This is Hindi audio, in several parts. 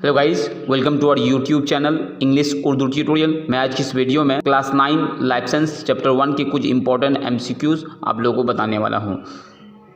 Hello guys, welcome to our YouTube channel English Urdu tutorial. मैं आज की इस वीडियो में क्लास 9 लाइफ साइंस चैप्टर 1 के कुछ इंपॉर्टेंट एमसीक्यूज आप लोगों को बताने वाला हूं।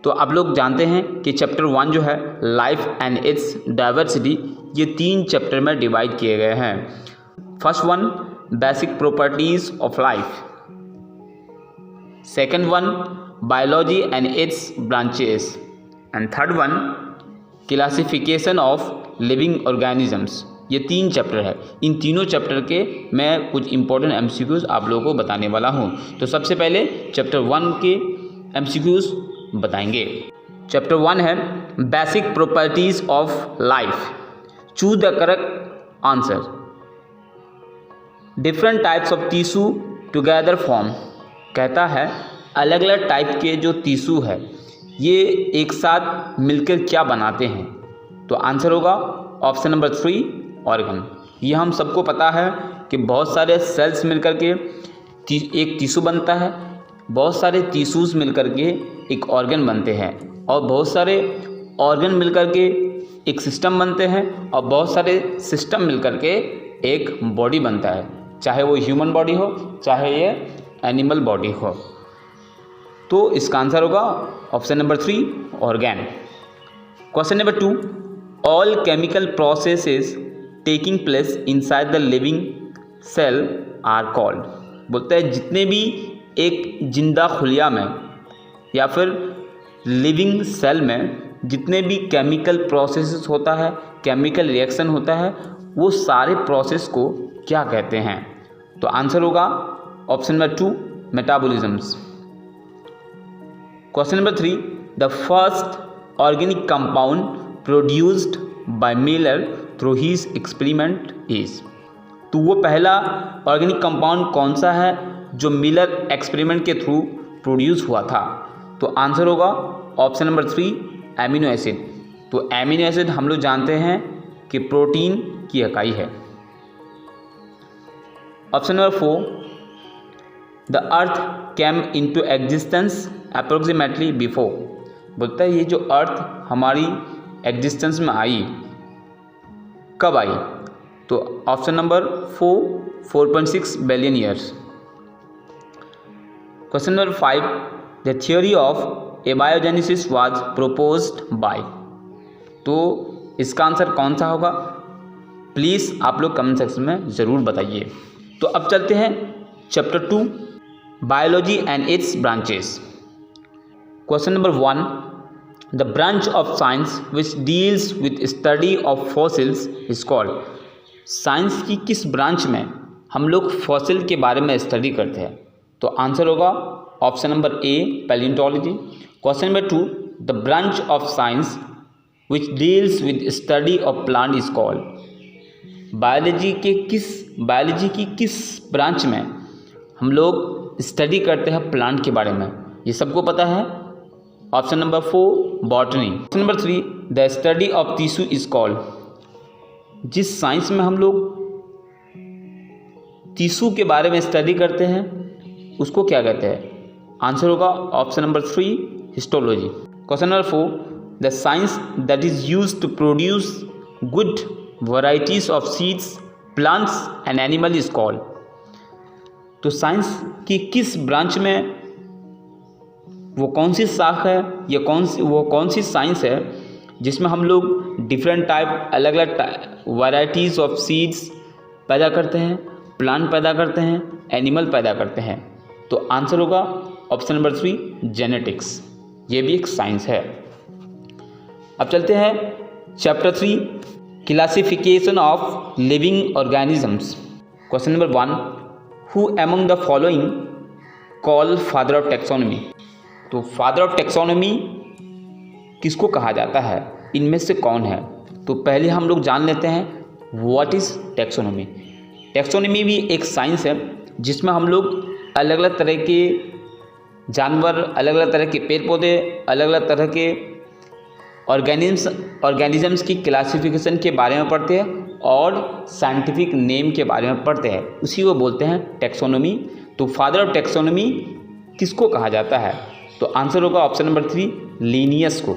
तो आप लोग जानते हैं कि चैप्टर 1 जो है लाइफ एंड इट्स डाइवर्सिटी, ये 3 चैप्टर में डिवाइड किए गए हैं। First one basic properties of life, second one biology and it's branches, and third one classification of living organisms. ये 3 चैप्टर है। इन तीनों चैप्टर के मैं कुछ इंपॉर्टेंट एमसीक्यूज आप लोगों को बताने वाला हूँ। तो सबसे पहले चैप्टर 1 के एमसीक्यूज बताएंगे। चैप्टर 1 है basic properties of life. Choose the correct answer. Different types of tissue together form, कहता है अलग अलग टाइप के जो टिश्यू है ये एक साथ मिलकर क्या बनाते हैं। तो आंसर होगा ऑप्शन नंबर 3 ऑर्गन। ये हम सबको पता है कि बहुत सारे सेल्स मिलकर के एक टिश्यू बनता है, बहुत सारे टिश्यूज़ मिलकर के एक ऑर्गन बनते हैं, और बहुत सारे ऑर्गन मिलकर के एक सिस्टम बनते हैं, और बहुत सारे सिस्टम मिलकर के एक बॉडी बनता है, चाहे वो ह्यूमन बॉडी हो चाहे ये एनिमल बॉडी हो। तो इसका आंसर होगा option number 3 organ. Question number 2, all chemical processes taking place inside the living cell are called. बोलते हैं जितने भी एक जिंदा खुलिया में या फिर लिविंग सेल में जितने भी केमिकल प्रोसेसेस होता है, केमिकल रिएक्शन होता है, वो सारे प्रोसेस को क्या कहते हैं। तो आंसर होगा option number 2 metabolisms. Question number 3, the first organic compound produced by Miller through his experiment is. तो वो पहला ऑर्गेनिक कंपाउंड कौन सा है जो मिलर एक्सपेरिमेंट के थ्रू प्रोड्यूस हुआ था। तो आंसर होगा ऑप्शन नंबर 3 एमिनो एसिड। तो एमिनो एसिड हम लोग जानते हैं कि प्रोटीन की इकाई है। Option number 4, the earth came into existence approximately before. बोलता है ये जो अर्थ हमारी एग्जिस्टेंस में आई कब आई। तो option number 4.6 billion years. Question number 5, the theory of abiogenesis was proposed by. तो इसका आंसर कौन सा होगा, प्लीज़ आप लोग कमेंट सेक्शन में ज़रूर बताइए। तो अब चलते हैं chapter 2 biology and it's branches. Question number 1, the branch of science which deals with study of fossils is called. Science की किस ब्रांच में हम लोग फॉसिल के बारे में स्टडी करते हैं। तो आंसर होगा option number A palaeontology. Question number 2, the branch of science which deals with study of plant is called. Biology की किस ब्रांच में हम लोग स्टडी करते हैं प्लांट के बारे में, ये सबको पता है। Option number 4 botany. Option number 3, the study of tissue is called. जिस साइंस में हम लोग टिश्यू के बारे में स्टडी करते हैं उसको क्या कहते हैं। आंसर होगा option number 3 histology. Question number 4, the science that is used to produce good varieties of seeds plants and animal is called. तो साइंस की किस ब्रांच में वो कौन सी शाख है या कौन सी साइंस है जिसमें हम लोग डिफरेंट टाइप अलग अलग वैरायटीज़ ऑफ सीड्स पैदा करते हैं, प्लांट पैदा करते हैं, एनिमल पैदा करते हैं। तो आंसर होगा ऑप्शन नंबर 3 जेनेटिक्स। ये भी एक साइंस है। अब चलते हैं chapter 3 classification of living organisms. Question number 1, who among the following call father of taxonomy. तो फादर ऑफ टैक्सोनॉमी किसको कहा जाता है, इनमें से कौन है। तो पहले हम लोग जान लेते हैं व्हाट इज़ टैक्सोनॉमी। टैक्सोनॉमी भी एक साइंस है जिसमें हम लोग अलग अलग तरह के जानवर, अलग अलग तरह के पेड़ पौधे, अलग अलग तरह के ऑर्गेनिजम्स की क्लासिफिकेशन के बारे में पढ़ते हैं और साइंटिफिक नेम के बारे में पढ़ते हैं, उसी को बोलते हैं टैक्सोनॉमी। तो फादर ऑफ टैक्सोनॉमी किसको कहा जाता है। तो आंसर होगा ऑप्शन नंबर 3 लिनियस को।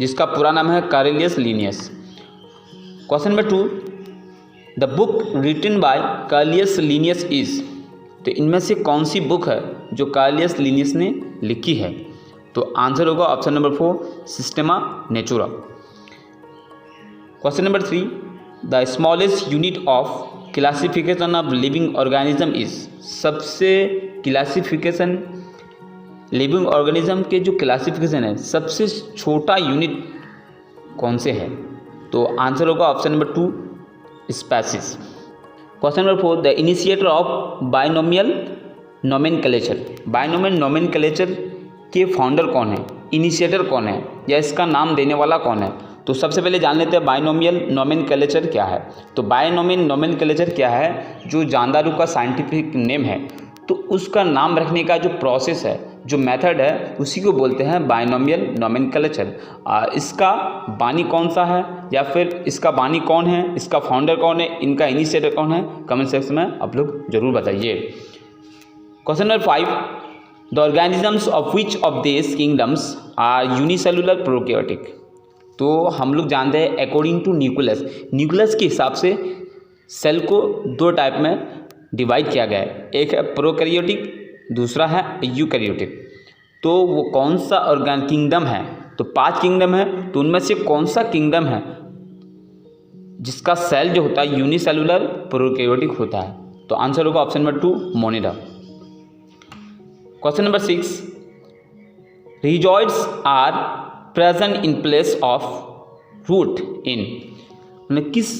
जिसका पूरा नाम है Cornelius Linnaeus. Question number 2, the book written by Cornelius Linnaeus is, तो इनमें से कौन सी बुक है जो कार्नेलियस लिनियस ने लिखी है? तो आंसर होगा option number 4, Systema Naturae. Question number 3, the smallest unit of classification of living organism is, सबसे क्लासिफिकेशन लिविंग ऑर्गेनिज्म के जो क्लासिफिकेशन है सबसे छोटा यूनिट कौन से है? तो आंसर होगा option number 2, species. Question number 4, the initiator of binomial nomenclature, binomial nomenclature के फाउंडर कौन है, इनिशिएटर कौन है, या इसका नाम देने वाला कौन है? तो सबसे पहले जान लेते हैं बायनोमियल नोमेनक्लेचर क्या है। तो बायनोमियल नोमेनक्लेचर क्या है, जो जानदारू का साइंटिफिक नेम है, तो उसका नाम रखने का जो प्रोसेस है, जो मेथड है, उसी को बोलते हैं बायनोमियल नोमेनक्लेचर। इसका बानी कौन सा है, या फिर इसका बानी कौन है, इसका फाउंडर कौन है, इनका इनिशिएटर कौन है, कमेंट सेक्शन में आप लोग जरूर बताइए। Question number 5, the organisms of which of this kingdoms are unicellular prokaryotic. तो हम लोग जानते हैं अकॉर्डिंग टू न्यूक्लियस के हिसाब से सेल को 2 टाइप में डिवाइड किया गया है, एक है प्रोकैरियोटिक, दूसरा है यूकैरियोटिक। तो वो कौन सा ऑर्गेन किंगडम है? तो 5 किंगडम है, तो उनमें से कौन सा किंगडम है जिसका सेल जो होता है यूनिसेलुलर प्रोकैरियोटिक होता है? तो आंसर होगा option number 2, Monera. Question number 6, rhizoids are present in place of root in, किस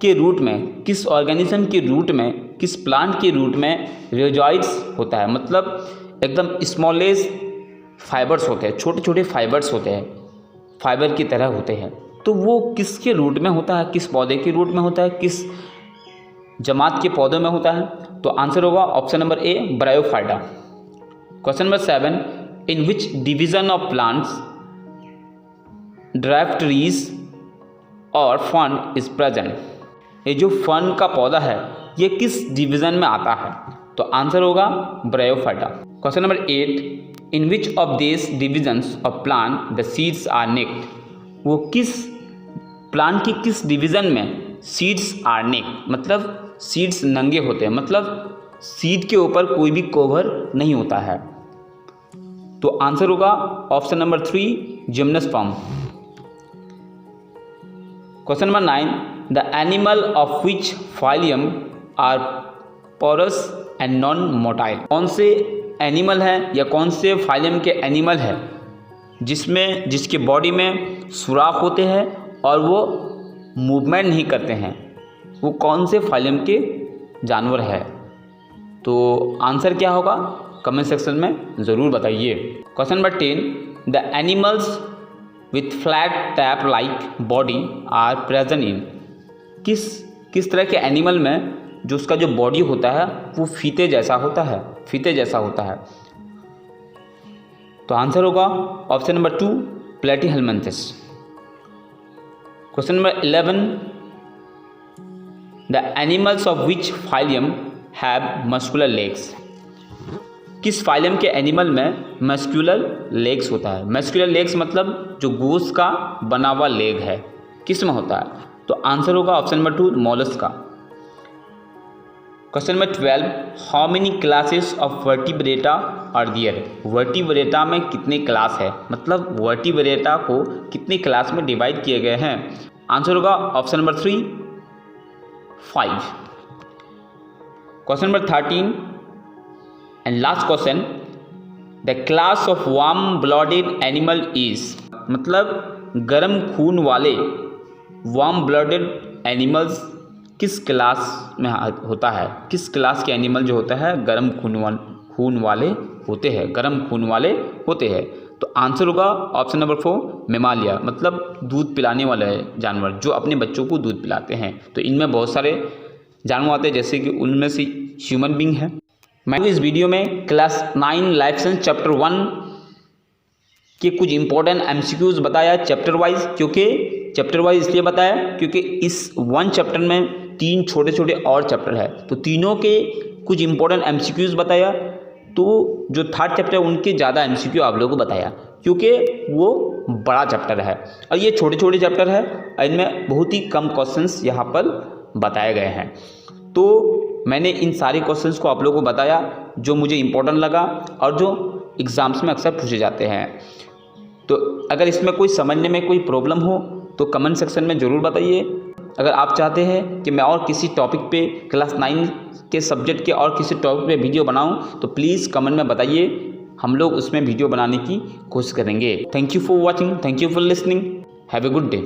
के रूट में, किस ऑर्गेनिज्म के रूट में, किस प्लांट के रूट में रिजॉइड्स होता है? मतलब एकदम स्मॉलेस्ट फाइबर्स होते हैं, छोटे छोटे फाइबर्स होते हैं, फाइबर की तरह होते हैं। तो वो किसके रूट में होता है, किस पौधे के रूट में होता है, किस जमात के पौधों में होता है? तो आंसर होगा option number A, bryophyta. Question number 7, in which division of plants drive trees और फर्न इज प्रेजेंट, ये जो फर्न का पौधा है ये किस डिवीजन में आता है? तो आंसर होगा bryophyta. Question number 8, in which of this divisions of plant the seeds are naked, वो किस प्लांट की किस डिवीजन में सीड्स आर नेक्ड, मतलब सीड्स नंगे होते हैं, मतलब सीड के ऊपर कोई भी कवर नहीं होता है? तो आंसर होगा option number 3, gymnosperm. Question number 9, the animal of which phylum are porous and non motile, कौन से एनिमल है या कौन से फाइलियम के एनिमल है जिसके बॉडी में सुराख होते हैं और वो मूवमेंट नहीं करते हैं? वो कौन से फाइलियम के जानवर है? तो आंसर क्या होगा, कमेंट सेक्शन में ज़रूर बताइए। Question number 10, the animals with flat tape like body are present in, किस तरह के एनिमल में जो उसका जो बॉडी होता है वो फीते जैसा होता है? तो आंसर होगा option number 2, Platyhelminthes. Question number 11, the animals of which phylum have muscular legs, किस फाइलियम के एनिमल में मस्कुलर लेग्स होता है? मस्कुलर लेग्स मतलब जो गोश्त का बना हुआ लेग है, किस में होता है? तो आंसर होगा option number 2, mollusca. Question number 12, how many classes of vertebrata are there, vertebrata में कितने क्लास है, मतलब वर्टिब्रेटा को कितने क्लास में डिवाइड किए गए हैं? आंसर होगा option number 3, 5। Question number 13 and last question, the class of warm blooded animal is, मतलब गर्म खून वाले वार्म ब्लडेड एनिमल्स किस क्लास में होता है? किस क्लास के एनिमल जो होता है गर्म खून वाले होते हैं? तो आंसर होगा ऑप्शन नंबर 4, मेमालिया, मतलब दूध पिलाने वाले जानवर जो अपने बच्चों को दूध पिलाते हैं। तो इनमें बहुत सारे जानवर आते हैं, जैसे कि उनमें से ह्यूमन बींग है। मैं इस वीडियो में क्लास 9 लाइफ साइंस चैप्टर 1 के कुछ इंपॉर्टेंट एमसीक्यूज बताया चैप्टर वाइज, क्योंकि चैप्टर वाइज इसलिए बताया क्योंकि इस 1 चैप्टर में 3 छोटे छोटे और चैप्टर है, तो तीनों के कुछ इंपॉर्टेंट एमसीक्यूज बताया तो जो थर्ड चैप्टर उनके ज़्यादा MCQ आप लोगों को बताया, क्योंकि वो बड़ा चैप्टर है और ये छोटे छोटे चैप्टर है, इनमें बहुत ही कम क्वेश्चंस यहाँ पर बताए गए हैं। तो मैंने इन सारे क्वेश्चंस को आप लोगों को बताया जो मुझे इम्पोर्टेंट लगा और जो एग्ज़ाम्स में अक्सर पूछे जाते हैं। तो अगर इसमें कोई समझने में कोई प्रॉब्लम हो तो कमेंट सेक्शन में ज़रूर बताइए। अगर आप चाहते हैं कि मैं और किसी टॉपिक पे क्लास 9 के सब्जेक्ट के और किसी टॉपिक पे वीडियो बनाऊं तो प्लीज़ कमेंट में बताइए, हम लोग उसमें वीडियो बनाने की कोशिश करेंगे। Thank you for watching, thank you for listening, have a good day.